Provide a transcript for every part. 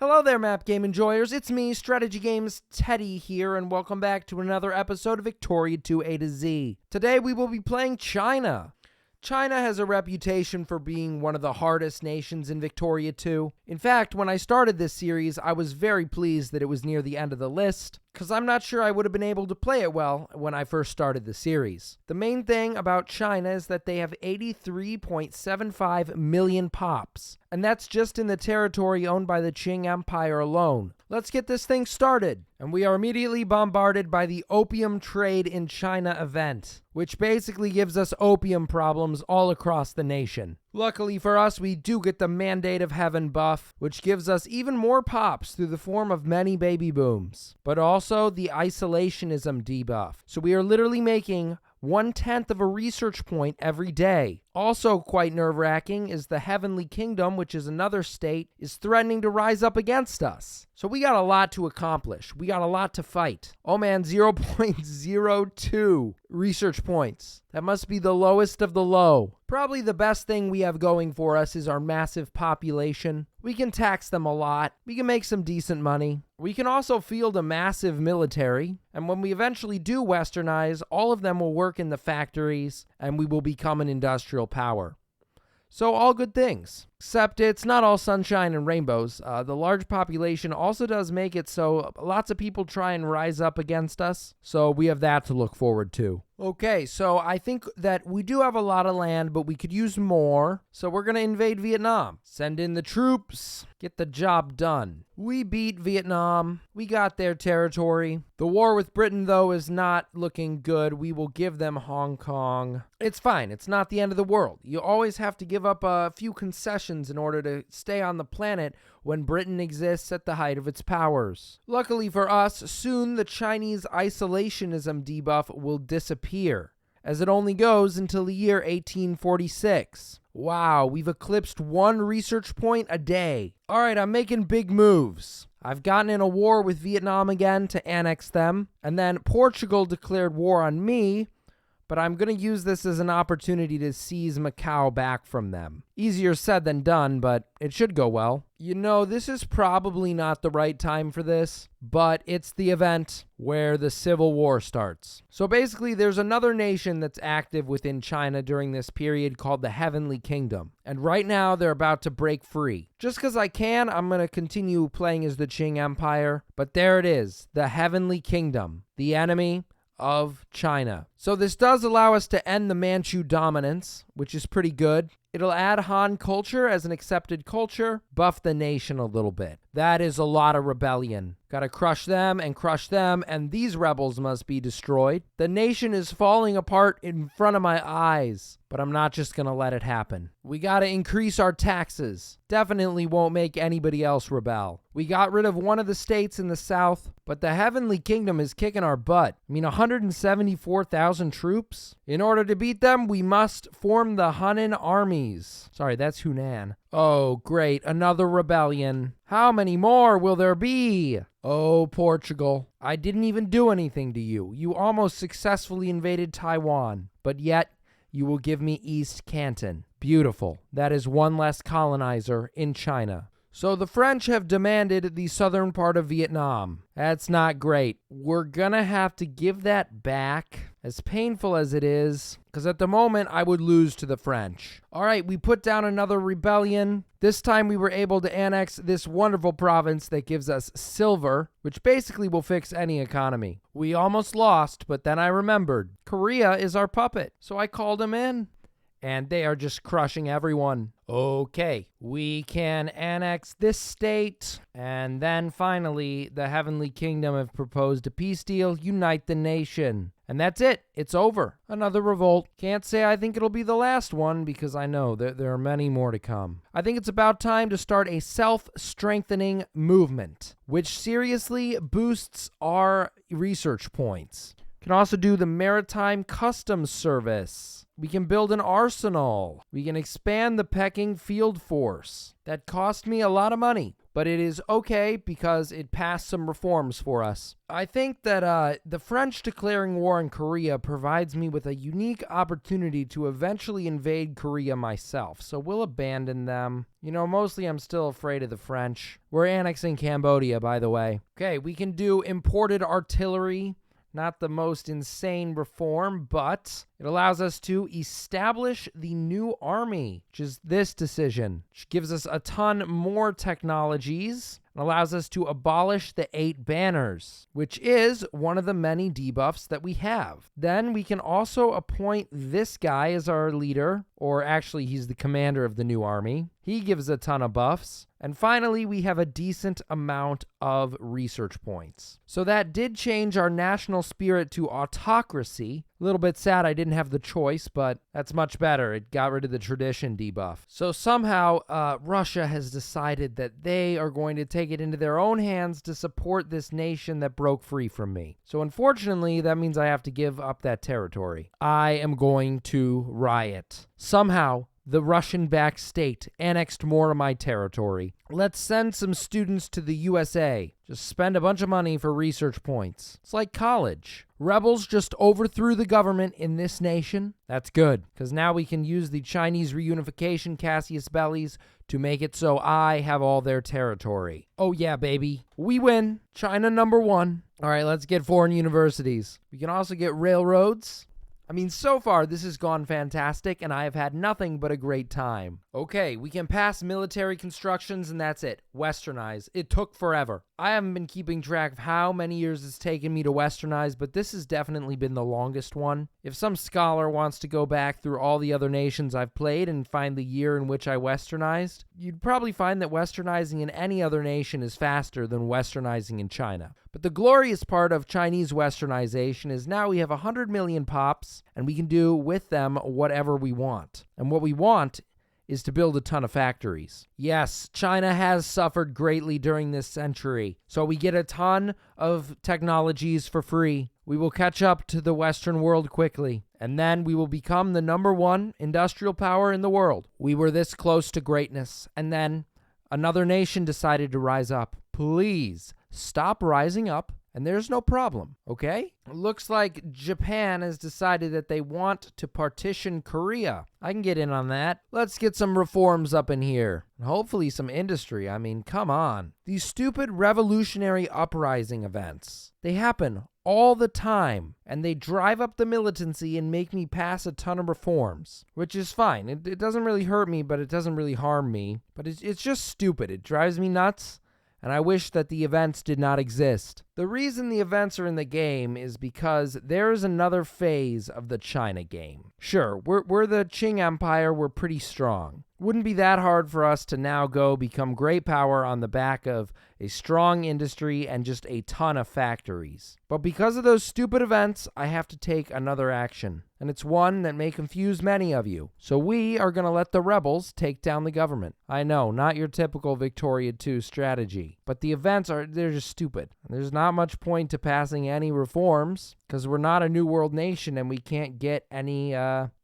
Hello there, map game enjoyers. It's me, Strategy Games Teddy here, and welcome back to another episode of Victoria 2 A to Z. Today we will be playing China. China has a reputation for being one of the hardest nations in Victoria 2. In fact, when I started this series, I was very pleased that it was near the end of the list, because I'm not sure I would have been able to play it well when I first started the series. The main thing about China is that they have 83.75 million pops, and that's just in the territory owned by the Qing Empire alone. Let's get this thing started. And we are immediately bombarded by the Opium Trade in China event, which basically gives us opium problems all across the nation. Luckily for us, we do get the Mandate of Heaven buff, which gives us even more pops through the form of many baby booms, but also the isolationism debuff. So we are literally making 1/10 of a research point every day. Also quite nerve-wracking is the Heavenly Kingdom, which is another state, is threatening to rise up against us. So we got a lot to accomplish. We got a lot to fight. Oh man, 0.02 research points. That must be the lowest of the low. Probably the best thing we have going for us is our massive population. We can tax them a lot. We can make some decent money. We can also field a massive military. And when we eventually do westernize, all of them will work in the factories and we will become an industrial power. So all good things. Except it's not all sunshine and rainbows. The large population also does make it so lots of people try and rise up against us. So we have that to look forward to. Okay, so I think that we do have a lot of land, but we could use more. So we're going to invade Vietnam. Send in the troops. Get the job done. We beat Vietnam. We got their territory. The war with Britain, though, is not looking good. We will give them Hong Kong. It's fine. It's not the end of the world. You always have to give up a few concessions in order to stay on the planet when Britain exists at the height of its powers. Luckily for us, soon the Chinese isolationism debuff will disappear, as it only goes until the year 1846. Wow, we've eclipsed 1 research point a day. Alright, I'm making big moves. I've gotten in a war with Vietnam again to annex them, and then Portugal declared war on me, but I'm going to use this as an opportunity to seize Macau back from them. Easier said than done, but it should go well. You know, this is probably not the right time for this, but it's the event where the Civil War starts. So basically, there's another nation that's active within China during this period called the Heavenly Kingdom. And right now, they're about to break free. Just because I can, I'm going to continue playing as the Qing Empire. But there it is, the Heavenly Kingdom, the enemy of China. So this does allow us to end the Manchu dominance, which is pretty good. It'll add Han culture as an accepted culture, buff the nation a little bit. That is a lot of rebellion. Gotta crush them, and these rebels must be destroyed. The nation is falling apart in front of my eyes, but I'm not just gonna let it happen. We gotta increase our taxes. Definitely won't make anybody else rebel. We got rid of one of the states in the south, but the Heavenly Kingdom is kicking our butt. 174,000 troops? In order to beat them, we must form the Hunan armies. Sorry, that's Hunan. Oh, great. Another rebellion. How many more will there be? Oh, Portugal. I didn't even do anything to you. You almost successfully invaded Taiwan, but yet you will give me East Canton. Beautiful. That is one less colonizer in China. So the French have demanded the southern part of Vietnam. That's not great. We're gonna have to give that back, as painful as it is, because at the moment I would lose to the French. All right, we put down another rebellion. This time we were able to annex this wonderful province that gives us silver, which basically will fix any economy. We almost lost, but then I remembered. Korea is our puppet, so I called him in. And they are just crushing everyone. Okay, we can annex this state. And then finally, the Heavenly Kingdom have proposed a peace deal. Unite the nation. And that's it. It's over. Another revolt. Can't say I think it'll be the last one because I know there are many more to come. I think it's about time to start a self-strengthening movement, which seriously boosts our research points. Can also do the Maritime Customs Service. We can build an arsenal. We can expand the Peking Field Force. That cost me a lot of money. but it is okay because it passed some reforms for us. I think that the French declaring war on Korea provides me with a unique opportunity to eventually invade Korea myself, so we'll abandon them. Mostly I'm still afraid of the French. We're annexing Cambodia, by the way. Okay, we can do imported artillery. Not the most insane reform, but it allows us to establish the new army, which is this decision, which gives us a ton more technologies and allows us to abolish the 8 banners, which is one of the many debuffs that we have. Then we can also appoint this guy as our leader, or actually he's the commander of the new army. He gives a ton of buffs. And finally, we have a decent amount of research points. So that did change our national spirit to autocracy. A little bit sad I didn't have the choice, but that's much better. It got rid of the tradition debuff. So somehow, Russia has decided that they are going to take it into their own hands to support this nation that broke free from me. So unfortunately, that means I have to give up that territory. I am going to riot. Somehow, the Russian-backed state annexed more of my territory. Let's send some students to the USA. Just spend a bunch of money for research points. It's like college. Rebels just overthrew the government in this nation. That's good, because now we can use the Chinese reunification casus bellis to make it so I have all their territory. Oh yeah, baby. We win. China #1. All right, let's get foreign universities. We can also get railroads. So far, this has gone fantastic, and I have had nothing but a great time. Okay, we can pass military constructions, and that's it. Westernize. It took forever. I haven't been keeping track of how many years it's taken me to westernize, but this has definitely been the longest one. If some scholar wants to go back through all the other nations I've played and find the year in which I westernized, you'd probably find that westernizing in any other nation is faster than westernizing in China. But the glorious part of Chinese westernization is now we have 100 million pops, and we can do with them whatever we want. And what we want is to build a ton of factories. Yes, China has suffered greatly during this century, so we get a ton of technologies for free. We will catch up to the Western world quickly, and then we will become the #1 industrial power in the world. We were this close to greatness, and then another nation decided to rise up. Please stop rising up, and there's no problem, okay? It looks like Japan has decided that they want to partition Korea. I can get in on that. Let's get some reforms up in here. And hopefully some industry. Come on. These stupid revolutionary uprising events, they happen all the time, and they drive up the militancy and make me pass a ton of reforms, which is fine. It doesn't really hurt me, but it doesn't really harm me. But it's just stupid. It drives me nuts. And I wish that the events did not exist. The reason the events are in the game is because there is another phase of the China game. Sure, we're the Qing Empire, we're pretty strong. Wouldn't be that hard for us to now go become great power on the back of a strong industry and just a ton of factories. But because of those stupid events, I have to take another action. And it's one that may confuse many of you. So we are going to let the rebels take down the government. I know, not your typical Victoria II strategy. But the events they're just stupid. There's not much point to passing any reforms because we're not a New World nation and we can't get any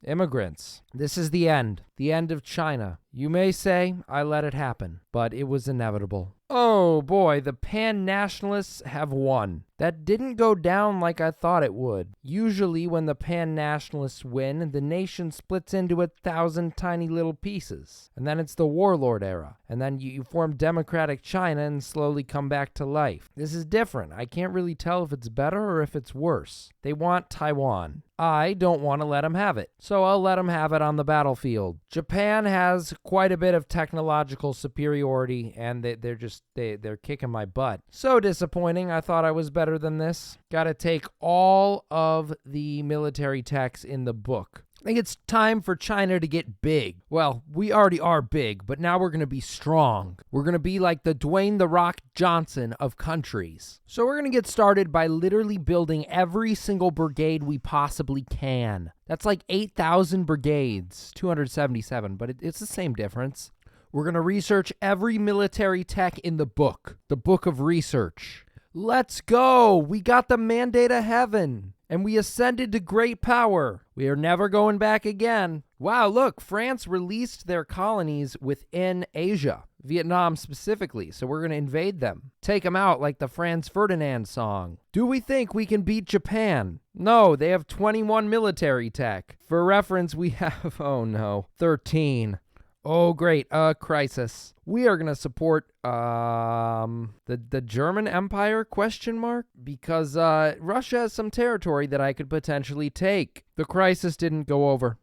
immigrants. This is the end of China. You may say I let it happen, but it was inevitable. Oh boy, the pan-nationalists have won. That didn't go down like I thought it would. Usually when the pan-nationalists win, the nation splits into 1,000 tiny little pieces. And then it's the warlord era. And then you form democratic China and slowly come back to life. This is different. I can't really tell if it's better or if it's worse. They want Taiwan. I don't want to let them have it, so I'll let them have it on the battlefield. Japan has quite a bit of technological superiority, and they're kicking my butt. So disappointing. I thought I was better than this. Gotta take all of the military techs in the book. I think it's time for China to get big. Well, we already are big, but now we're going to be strong. We're going to be like the Dwayne "The Rock" Johnson of countries. So we're going to get started by literally building every single brigade we possibly can. That's like 8,000 brigades, 277, but it's the same difference. We're going to research every military tech in the book of research. Let's go! We got the mandate of heaven, and we ascended to great power. We are never going back again. Wow, look, France released their colonies within Asia. Vietnam specifically, so we're going to invade them. Take them out like the Franz Ferdinand song. Do we think we can beat Japan? No, they have 21 military tech. For reference, we have, 13. Oh, great, crisis. We are going to support, the German Empire, ? Because, Russia has some territory that I could potentially take. The crisis didn't go over.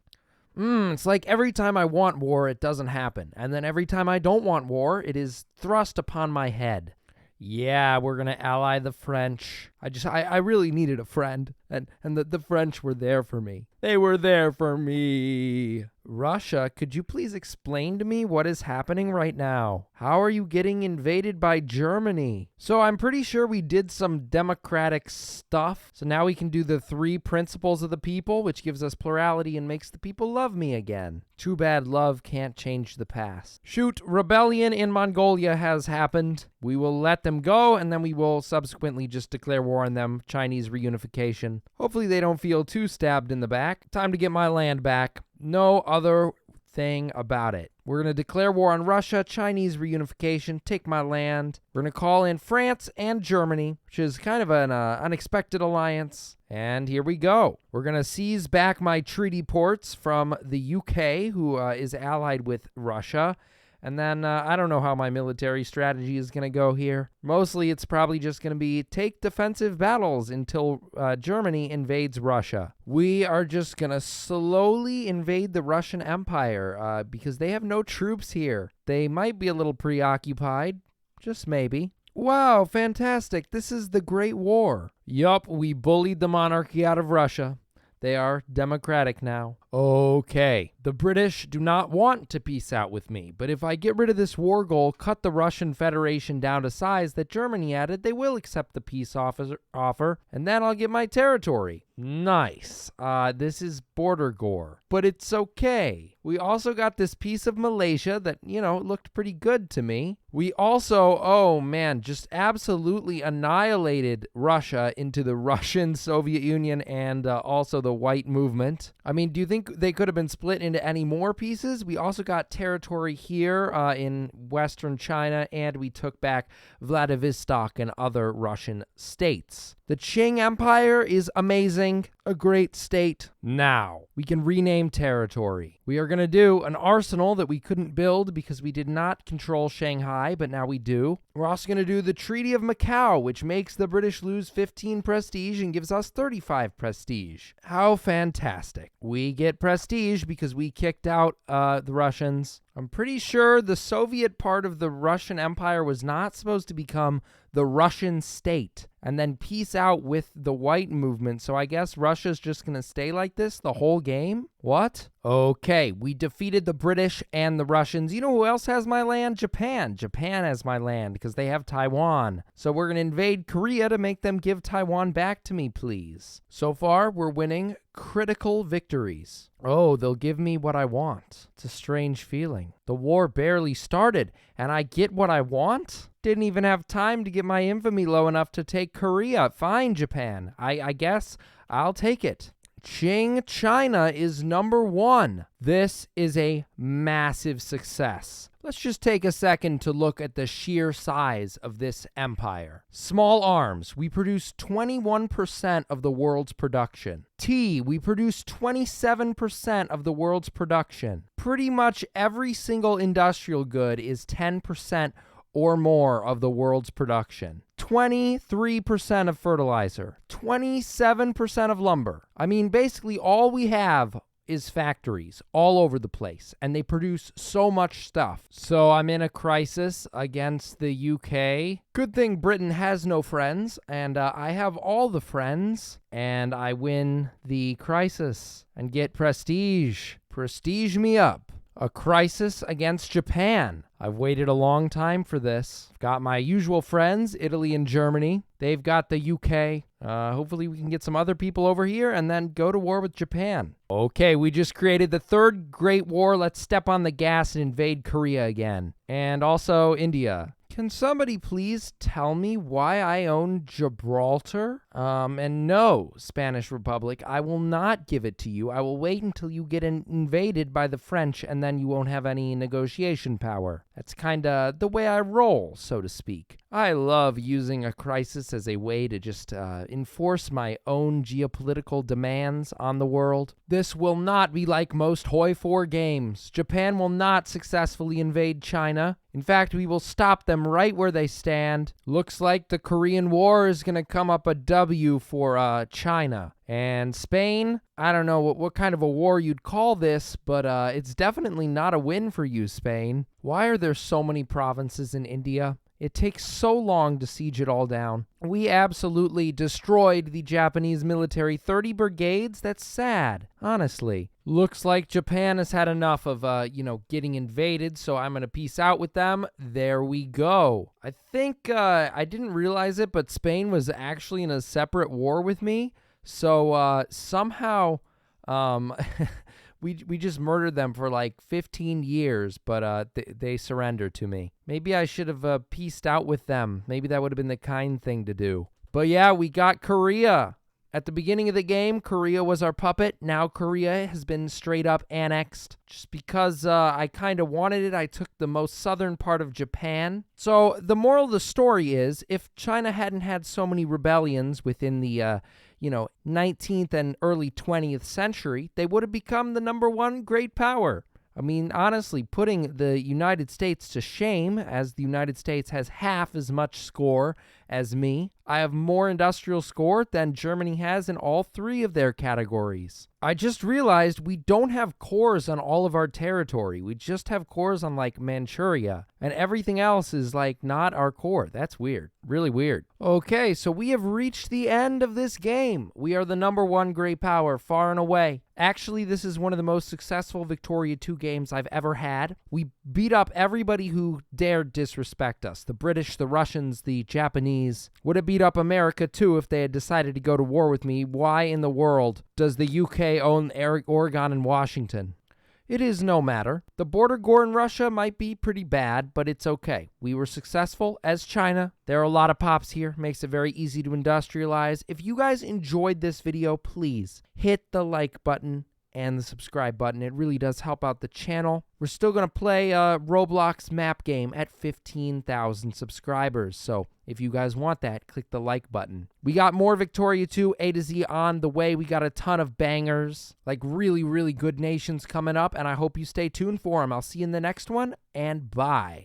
It's like every time I want war, it doesn't happen. And then every time I don't want war, it is thrust upon my head. Yeah, we're going to ally the French. I really needed a friend. And the French were there for me. They were there for me. Russia, could you please explain to me what is happening right now? How are you getting invaded by Germany? So I'm pretty sure we did some democratic stuff. So now we can do the 3 principles of the people, which gives us plurality and makes the people love me again. Too bad love can't change the past. Shoot, rebellion in Mongolia has happened. We will let them go, and then we will subsequently just declare war on them. Chinese reunification. Hopefully they don't feel too stabbed in the back. Time to get my land back. No other thing about it. We're going to declare war on Russia, Chinese reunification, take my land. We're going to call in France and Germany, which is kind of an unexpected alliance. And here we go. We're going to seize back my treaty ports from the UK, who is allied with Russia. And then I don't know how my military strategy is going to go here. Mostly it's probably just going to be take defensive battles until Germany invades Russia. We are just going to slowly invade the Russian Empire because they have no troops here. They might be a little preoccupied, just maybe. Wow, fantastic. This is the Great War. Yup, we bullied the monarchy out of Russia. They are democratic now. Okay, the British do not want to peace out with me, but if I get rid of this war goal, cut the Russian Federation down to size that Germany added, they will accept the peace offer, and then I'll get my territory. Nice. This is border gore, but it's okay. We also got this piece of Malaysia that, looked pretty good to me. We also, just absolutely annihilated Russia into the Russian Soviet Union and also the White Movement. I mean, do you think they could have been split into any more pieces? We also got territory here in Western China, and we took back Vladivostok and other Russian states. The Qing Empire is amazing, a great state. Now, we can rename territory. We are going to do an arsenal that we couldn't build because we did not control Shanghai, but now we do. We're also going to do the Treaty of Macau, which makes the British lose 15 prestige and gives us 35 prestige. How fantastic. We get prestige because we kicked out the Russians. I'm pretty sure the Soviet part of the Russian Empire was not supposed to become the Russian state and then peace out with the White Movement. So I guess Russia's just going to stay like this the whole game? What? Okay, we defeated the British and the Russians. You know who else has my land? Japan. Japan has my land because they have Taiwan. So we're going to invade Korea to make them give Taiwan back to me, please. So far, we're winning critical victories. Oh, they'll give me what I want. It's a strange feeling. The war barely started, and I get what I want? Didn't even have time to get my infamy low enough to take Korea. Fine, Japan. I guess I'll take it. Qing China is number 1. This is a massive success. Let's just take a second to look at the sheer size of this empire. Small arms, we produce 21% of the world's production. Tea, we produce 27% of the world's production. Pretty much every single industrial good is 10% or more of the world's production. 23% of fertilizer, 27% of lumber. I mean, basically all we have is factories all over the place, and they produce so much stuff. So I'm in a crisis against the UK. Good thing Britain has no friends, and I have all the friends, and I win the crisis and get prestige. Prestige me up. A crisis against Japan. I've waited a long time for this. I've got my usual friends, Italy and Germany. They've got the UK. Hopefully we can get some other people over here and then go to war with Japan. Okay, we just created the third Great War. Let's step on the gas and invade Korea again. And also India. Can somebody please tell me why I own Gibraltar? And no, Spanish Republic, I will not give it to you. I will wait until you get invaded by the French, and then you won't have any negotiation power. That's kind of the way I roll, so to speak. I love using a crisis as a way to just enforce my own geopolitical demands on the world. This will not be like most Hoi 4 games. Japan will not successfully invade China. In fact, we will stop them right where they stand. Looks like the Korean War is going to come up a W for China. And Spain, I don't know what kind of a war you'd call this, but it's definitely not a win for you, Spain. Why are there so many provinces in India? It takes so long to siege it all down. We absolutely destroyed the Japanese military. 30 brigades? That's sad, honestly. Looks like Japan has had enough of, getting invaded, so I'm going to peace out with them. There we go. I think I didn't realize it, but Spain was actually in a separate war with me. So somehow we just murdered them for like 15 years, but they surrendered to me. Maybe I should have peaced out with them. Maybe that would have been the kind thing to do. But yeah, we got Korea. At the beginning of the game, Korea was our puppet. Now Korea has been straight up annexed. Just because I kind of wanted it, I took the most southern part of Japan. So the moral of the story is, if China hadn't had so many rebellions within the 19th and early 20th century, they would have become the #1 great power. I mean, honestly, putting the United States to shame, as the United States has half as much score as me. I have more industrial score than Germany has in all 3 of their categories. I just realized we don't have cores on all of our territory. We just have cores on like Manchuria, and everything else is like not our core. That's weird. Really weird. Okay, so we have reached the end of this game. We are the #1 great power, far and away. Actually, this is one of the most successful Victoria 2 games I've ever had. We beat up everybody who dared disrespect us. The British, the Russians, the Japanese. Would have beat up America too if they had decided to go to war with me. Why in the world does the UK own Oregon and Washington? It is no matter. The border war in Russia might be pretty bad, but it's okay. We were successful as China. There are a lot of pops here. Makes it very easy to industrialize. If you guys enjoyed this video, please hit the like button and the subscribe button. It really does help out the channel. We're still going to play a Roblox map game at 15,000 subscribers. So if you guys want that, click the like button. We got more Victoria 2 A to Z on the way. We got a ton of bangers, like really, really good nations coming up, and I hope you stay tuned for them. I'll see you in the next one, and bye.